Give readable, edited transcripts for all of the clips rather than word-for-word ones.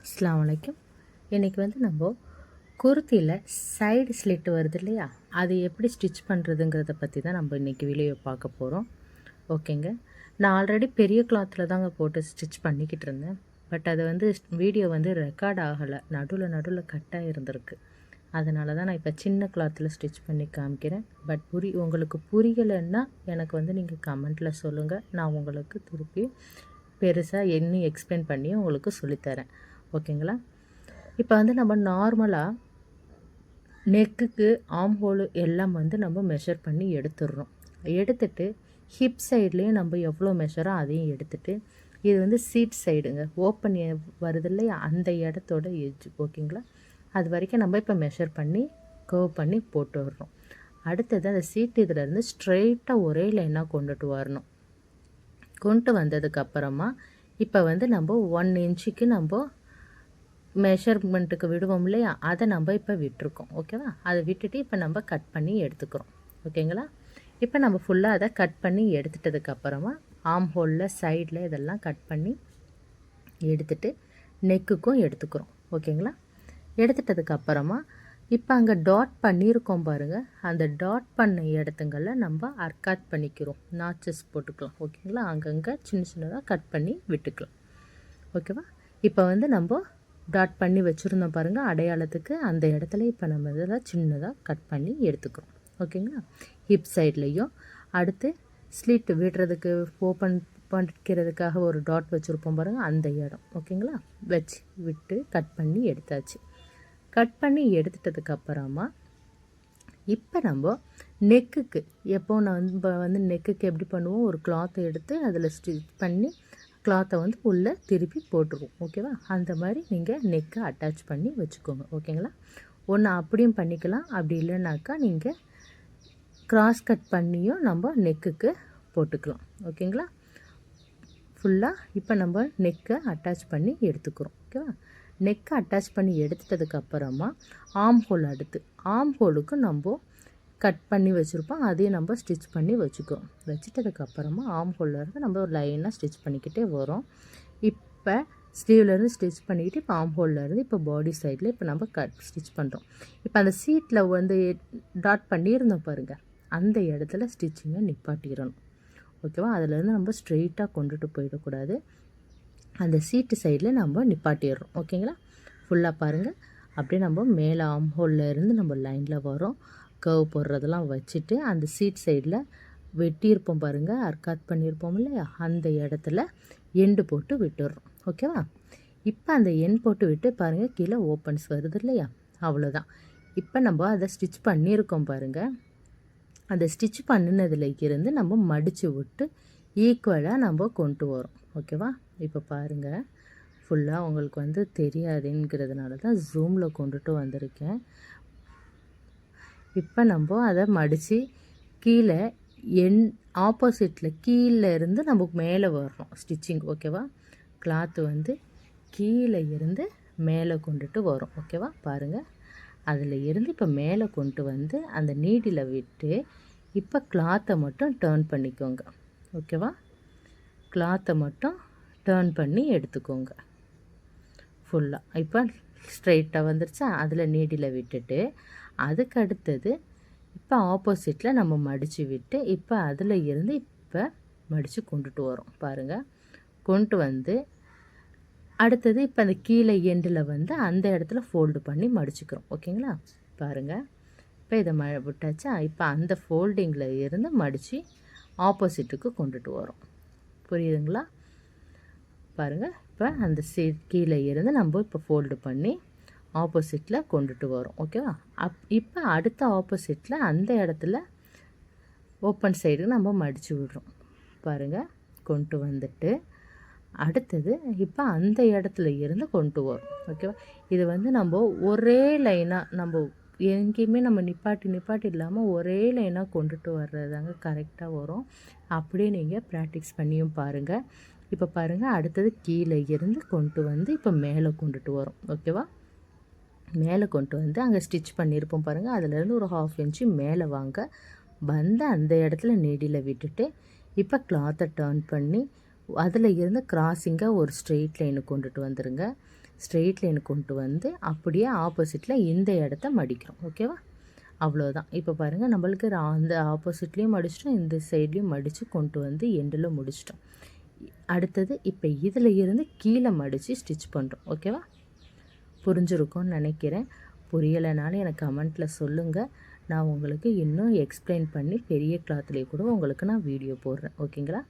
அஸ்ஸலாமு அலைக்கும். இன்றைக்கி வந்து நம்ம குர்த்தியில் சைடு ஸ்லிட் வருது இல்லையா, அது எப்படி ஸ்டிச் பண்ணுறதுங்கிறத பற்றி தான் நம்ம இன்றைக்கி வீடியோ பார்க்க போகிறோம். ஓகேங்க. நான் ஆல்ரெடி பெரிய கிளாத்தில் தாங்க போட்டு ஸ்டிச் பண்ணிக்கிட்டு இருந்தேன். பட் அது வந்து வீடியோ வந்து ரெக்கார்ட் ஆகலை, நடுவில் கட்டாக இருந்திருக்கு. அதனால தான் நான் இப்போ சின்ன கிளாத்தில் ஸ்டிச் பண்ணி காமிக்கிறேன். பட் உங்களுக்கு புரியலைன்னா எனக்கு வந்து நீங்கள் கமெண்ட்டில் சொல்லுங்கள். நான் உங்களுக்கு திருப்பி பெருசாக இன்னும் எக்ஸ்பிளைன் பண்ணி உங்களுக்கு சொல்லித்தரேன். ஓகேங்களா. இப்போ வந்து நம்ம நார்மலாக நெக்குக்கு ஆம் ஹோலு எல்லாம் வந்து நம்ம மெஷர் பண்ணி எடுத்துடுறோம். எடுத்துட்டு ஹிப் சைட்லேயும் நம்ம எவ்வளோ மெஷரோ அதையும் எடுத்துகிட்டு, இது வந்து சீட் சைடுங்க, ஓப்பன் வருது இல்லையா, அந்த இடத்தோட எஜ்ஜு. ஓகேங்களா. அது வரைக்கும் நம்ம இப்போ மெஷர் பண்ணி கர்வ் பண்ணி போட்டு விடுறோம். அடுத்தது அந்த சீட் இதிலேருந்து ஸ்ட்ரெயிட்டாக ஒரே லைனாக கொண்டுட்டு வரணும். கொண்டு வந்ததுக்கப்புறமா இப்போ வந்து நம்ம 1 இன்ச்சுக்கு நம்ம மெஷர்மெண்ட்டுக்கு விடுவோம் இல்லையா, அதை நம்ம இப்போ விட்டுருக்கோம். ஓகேவா. அதை விட்டுட்டு இப்போ நம்ம கட் பண்ணி எடுத்துக்கிறோம். ஓகேங்களா. இப்போ நம்ம ஃபுல்லாக அதை கட் பண்ணி எடுத்துட்டதுக்கப்புறமா ஆம் ஹோலில் சைடில் இதெல்லாம் கட் பண்ணி எடுத்துட்டு நெக்குக்கும் எடுத்துக்கிறோம். ஓகேங்களா. எடுத்துட்டதுக்கப்புறமா இப்போ அங்கே டாட் பண்ணியிருக்கோம் பாருங்கள், அந்த டாட் பண்ண இடத்துங்களில் நம்ம அர்க்காத் பண்ணிக்கிறோம், நாச்சஸ் போட்டுக்கலாம். ஓகேங்களா. அங்கங்கே சின்ன சின்னதாக கட் பண்ணி விட்டுக்கலாம். ஓகேவா. இப்போ வந்து நம்ம டாட் பண்ணி வச்சுருந்தோம் பாருங்கள் அடையாளத்துக்கு, அந்த இடத்துல இப்போ நம்ம இதில் சின்னதாக கட் பண்ணி எடுத்துக்கிறோம். ஓகேங்களா. ஹிப் சைட்லேயும் அடுத்து ஸ்லிட் விடுறதுக்கு ஓப்பன் பண்ணிக்கிறதுக்காக ஒரு டாட் வச்சுருப்போம் பாருங்கள், அந்த இடம். ஓகேங்களா. வச்சு விட்டு கட் பண்ணி எடுத்தாச்சு. கட் பண்ணி எடுத்துட்டதுக்கப்புறமா இப்போ நம்ம நெக்குக்கு நம்ம வந்து நெக்குக்கு எப்படி பண்ணுவோம், ஒரு கிளாத்தை எடுத்து அதில் ஸ்டிச் பண்ணி கிளாத்தை வந்து உள்ளே திருப்பி போட்டுருவோம். ஓகேவா. அந்த மாதிரி நீங்கள் நெக்கை அட்டாச் பண்ணி வச்சுக்கோங்க. ஓகேங்களா. ஒன்று அப்படியும் பண்ணிக்கலாம், அப்படி இல்லைனாக்கா நீங்கள் கிராஸ் கட் பண்ணியும் நம்ம நெக்குக்கு போட்டுக்கலாம். ஓகேங்களா. ஃபுல்லாக இப்போ நம்ம நெக்கை அட்டாச் பண்ணி எடுத்துக்கிறோம். ஓகேவா. நெக்கை அட்டாச் பண்ணி எடுத்துட்டதுக்கப்புறமா ஆம் ஹோல், அடுத்து ஆம் ஹோலுக்கு நம்ம கட் பண்ணி வச்சுருப்போம், அதையும் நம்ம ஸ்டிச் பண்ணி வச்சுக்கிறோம். வச்சுட்டதுக்கப்புறமா ஆம் ஹோல்லேருந்து நம்ம ஒரு லைனாக ஸ்டிச் பண்ணிக்கிட்டே வரோம். இப்போ ஸ்லீவ்லேருந்து ஸ்டிச் பண்ணிக்கிட்டு இப்போ ஆம் ஹோல்லேருந்து இப்போ பாடி சைடில் இப்போ நம்ம ஸ்டிச் பண்ணுறோம். இப்போ அந்த சீட்டில் வந்து டாட் பண்ணியிருந்தோம் பாருங்கள், அந்த இடத்துல ஸ்டிச்சிங்கை நிப்பாட்டிடணும். ஓகேவா. அதிலேருந்து நம்ம ஸ்ட்ரெயிட்டாக கொண்டுட்டு போயிடக்கூடாது, அந்த சீட்டு சைடில் நம்ம நிப்பாட்டிடுறோம். ஓகேங்களா. ஃபுல்லாக பாருங்கள், அப்படியே நம்ம மேலே ஆம் ஹோலில் இருந்து நம்ம லைனில் வரோம். கர்வ் போடுறதெல்லாம் வச்சுட்டு அந்த சீட் சைடில் வெட்டியிருப்போம் பாருங்கள், அர்க்காத் பண்ணியிருப்போம் இல்லையா, அந்த இடத்துல எண்டு போட்டு விட்டுடுறோம். ஓகேவா. இப்போ அந்த எண் போட்டு விட்டு பாருங்கள், கீழே ஓப்பன்ஸ் வருது இல்லையா, அவ்வளோதான். இப்போ நம்ம அதை ஸ்டிச் பண்ணியிருக்கோம் பாருங்கள், அந்த ஸ்டிச் பண்ணினதில் இருந்து நம்ம மடித்து விட்டு ஈக்குவலாக நம்ம கொண்டு வரோம். ஓகேவா. இப்போ பாருங்கள், ஃபுல்லாக உங்களுக்கு வந்து தெரியாதுங்கிறதுனால தான் ஜூமில் கொண்டுட்டு வந்திருக்கேன். இப்போ நம்ம அதை மடித்து கீழே ஆப்போசிட்டில் கீழே இருந்து நமக்கு மேலே வரணும் ஸ்டிச்சிங். ஓகேவா. கிளாத்து வந்து கீழே இருந்து மேலே கொண்டுட்டு வரும். ஓகேவா. பாருங்கள், அதில் இருந்து இப்போ மேலே கொண்டு வந்து அந்த நீடில் விட்டு இப்போ கிளாத்தை மட்டும் டேர்ன் பண்ணிக்கோங்க. ஓகேவா. கிளாத்தை மட்டும் டேர்ன் பண்ணி எடுத்துக்கோங்க ஃபுல்லாக. இப்போ ஸ்ட்ரைட்டாக வந்துருச்சா, அதில் நீடில் விட்டுட்டு அதுக்கு அடுத்தது இப்போ ஆப்போசிட்டில் நம்ம மடித்து விட்டு இப்போ அதில் இருந்து இப்போ மடித்து கொண்டுட்டு வரோம் பாருங்கள். கொண்டு வந்து அடுத்தது இப்போ அந்த கீழே எண்டில் வந்து அந்த இடத்துல ஃபோல்டு பண்ணி மடிச்சுக்கிறோம். ஓகேங்களா. பாருங்கள், இப்போ இதை விட்டாச்சா, இப்போ அந்த ஃபோல்டிங்கில் இருந்து மடித்து ஆப்போசிட்டுக்கு கொண்டுட்டு வரோம். புரியுதுங்களா. பாருங்கள், இப்போ அந்த கீழே இருந்து நம்ம இப்போ ஃபோல்டு பண்ணி ஆப்போசிட்டில் கொண்டுட்டு வரோம். ஓகேவா. இப்போ அடுத்த ஆப்போசிட்டில் அந்த இடத்துல ஓப்பன் சைடு நம்ம மடித்து விடுறோம் பாருங்கள். கொண்டு வந்துட்டு அடுத்தது இப்போ அந்த இடத்துல இருந்து கொண்டு வரோம். ஓகேவா. இது வந்து நம்ம ஒரே லைனாக நம்ம எங்கேயுமே நம்ம நிப்பாட்டி இல்லாமல் ஒரே லைனாக கொண்டுட்டு வர்றதாங்க கரெக்டாக வரும். அப்படியே நீங்கள் ப்ராக்டிஸ் பண்ணியும் பாருங்கள். இப்போ பாருங்கள், அடுத்தது கீழே இருந்து கொண்டு வந்து இப்போ மேலே கொண்டுட்டு வரோம். ஓகேவா. மேலே கொண்டு வந்து அங்கே ஸ்டிச் பண்ணியிருப்போம் பாருங்கள், அதிலேருந்து ஒரு 1/2 இன்ச்சு மேலே வாங்க வந்து அந்த இடத்துல நீடியில் விட்டுட்டு இப்போ கிளாத்தை டர்ன் பண்ணி அதில் இருந்து கிராஸிங்காக ஒரு ஸ்ட்ரெயிட் லைனு கொண்டுட்டு வந்துடுங்க. ஸ்ட்ரெயிட் லைனு கொண்டு வந்து அப்படியே ஆப்போசிட்டில் இந்த இடத்த மடிக்கிறோம். ஓகேவா? அவ்வளோதான். இப்போ பாருங்கள், நம்மளுக்கு அந்த ஆப்போசிட்லேயும் மடிச்சிட்டோம், இந்த சைட்லேயும் மடித்து கொண்டு வந்து எண்டில் முடிச்சிட்டோம். அடுத்தது இப்போ இதில் இருந்து கீழே மடித்து ஸ்டிச் பண்ணுறோம். ஓகேவா? புரிஞ்சிருக்கும்னு நினைக்கிறேன். புரியலைனாலும் எனக்கு கமெண்ட்டில் சொல்லுங்கள். நான் உங்களுக்கு இன்னும் எக்ஸ்பிளைன் பண்ணி பெரிய கிளாத்லேயே கூட உங்களுக்கு நான் வீடியோ போடுறேன். ஓகேங்களா?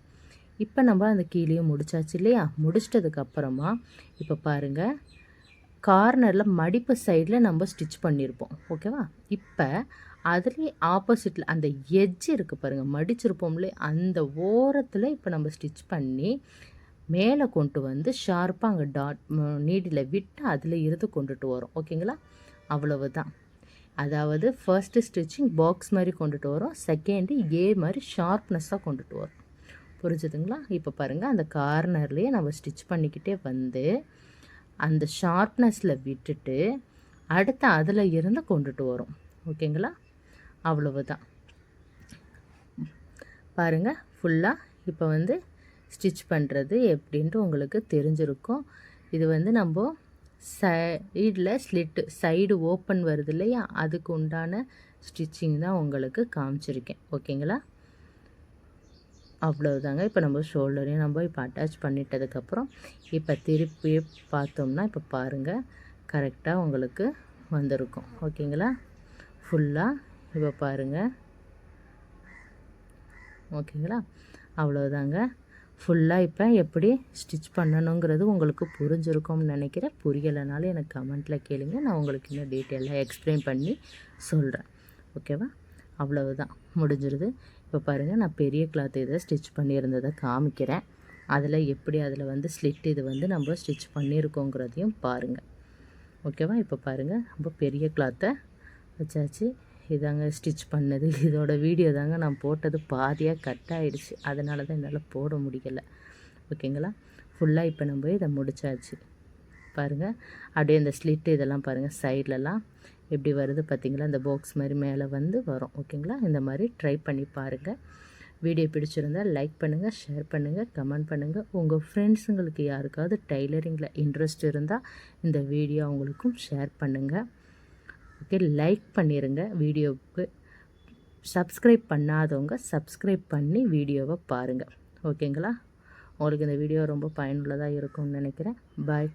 இப்போ நம்ம அந்த கீழேயும் முடிச்சாச்சு இல்லையா? முடிச்சிட்டதுக்கப்புறமா இப்போ பாருங்கள், கார்னரில் மடிப்பு சைடில் நம்ம ஸ்டிச் பண்ணியிருப்போம். ஓகேவா? இப்போ அதுலேயே ஆப்போசிட்டில் அந்த எட்ஜ் இருக்குது பாருங்கள், மடிச்சிருப்போம்லே அந்த ஓரத்தில் இப்போ நம்ம ஸ்டிச் பண்ணி மேலே கொண்டு வந்து ஷார்ப்பாக அங்கே நீடில் விட்டு அதில் இருந்து கொண்டுட்டு வரோம். ஓகேங்களா? அவ்வளவு தான். அதாவது ஃபர்ஸ்ட்டு ஸ்டிச்சிங் பாக்ஸ் மாதிரி கொண்டுட்டு வரோம், செகண்டு ஏ மாதிரி ஷார்ப்னஸ்ஸாக கொண்டுட்டு வரோம். புரிஞ்சுதுங்களா? இப்போ பாருங்கள், அந்த கார்னர்லேயே நம்ம ஸ்டிச் பண்ணிக்கிட்டே வந்து அந்த ஷார்ப்னஸில் விட்டுட்டு அடுத்து அதில் இருந்து கொண்டுட்டு வரோம். ஓகேங்களா? அவ்வளவு தான். பாருங்கள், ஃபுல்லாக இப்போ வந்து ஸ்டிச் பண்ணுறது எப்படின்ட்டு உங்களுக்கு தெரிஞ்சிருக்கும். இது வந்து நம்ம சைடில் ஸ்லிட்டு சைடு ஓப்பன் வருது இல்லையா, அதுக்கு உண்டான ஸ்டிச்சிங் தான் உங்களுக்கு காமிச்சிருக்கேன். ஓகேங்களா? அவ்வளவுதாங்க. இப்போ நம்ம ஷோல்டரையும் நம்ம இப்போ அட்டாச் பண்ணிட்டதுக்கப்புறம் இப்போ திருப்பி பார்த்தோம்னா இப்போ பாருங்கள், கரெக்டாக உங்களுக்கு வந்திருக்கும். ஓகேங்களா? ஃபுல்லாக இப்போ பாருங்கள். ஓகேங்களா? அவ்வளோதாங்க. ஃபுல்லாக இப்போ எப்படி ஸ்டிச் பண்ணணுங்கிறது உங்களுக்கு புரிஞ்சிருக்கும்னு நினைக்கிறேன். புரியலைனாலும் எனக்கு கமெண்ட்டில் கேளுங்க, நான் உங்களுக்கு இன்னும் டீட்டெயிலாக எக்ஸ்பிளைன் பண்ணி சொல்கிறேன். ஓகேவா? அவ்வளவுதான், முடிஞ்சிருது. இப்போ பாருங்கள், நான் பெரிய கிளாத் இதை ஸ்டிச் பண்ணியிருந்ததை காமிக்கிறேன். அதில் எப்படி அதில் வந்து ஸ்லிட் இது வந்து நம்ம ஸ்டிச் பண்ணியிருக்கோங்கிறதையும் பாருங்கள். ஓகேவா? இப்போ பாருங்கள், நம்ம பெரிய கிளாத்தை வச்சாச்சு. இதாங்க ஸ்டிச் பண்ணது. இதோட வீடியோ தாங்க நான் போட்டது பாதியாக கட் ஆகிடுச்சு, அதனால தான் என்னால் போட முடியலை. ஓகேங்களா? ஃபுல்லாக இப்போ நம்ம இதை முடித்தாச்சு. பாருங்கள், அப்படியே இந்த ஸ்லிட்டு இதெல்லாம் பாருங்கள், சைட்லலாம் எப்படி வருது பார்த்திங்களா? இந்த பாக்ஸ் மாதிரி மேலே வந்து வரும். ஓகேங்களா? இந்த மாதிரி ட்ரை பண்ணி பாருங்கள். வீடியோ பிடிச்சிருந்தால் லைக் பண்ணுங்கள், ஷேர் பண்ணுங்கள், கமெண்ட் பண்ணுங்கள். உங்கள் ஃப்ரெண்ட்ஸுங்களுக்கு யாருக்காவது டைலரிங்கில் இன்ட்ரெஸ்ட் இருந்தால் இந்த வீடியோ அவங்களுக்கும் ஷேர் பண்ணுங்கள். ஓகே, லைக் பண்ணிடுங்க வீடியோவுக்கு. சப்ஸ்கிரைப் பண்ணாதவங்க சப்ஸ்கிரைப் பண்ணி வீடியோவை பாருங்கள். ஓகேங்களா? உங்களுக்கு இந்த வீடியோ ரொம்ப பயனுள்ளதாக இருக்கும்னு நினைக்கிறேன். பாய்.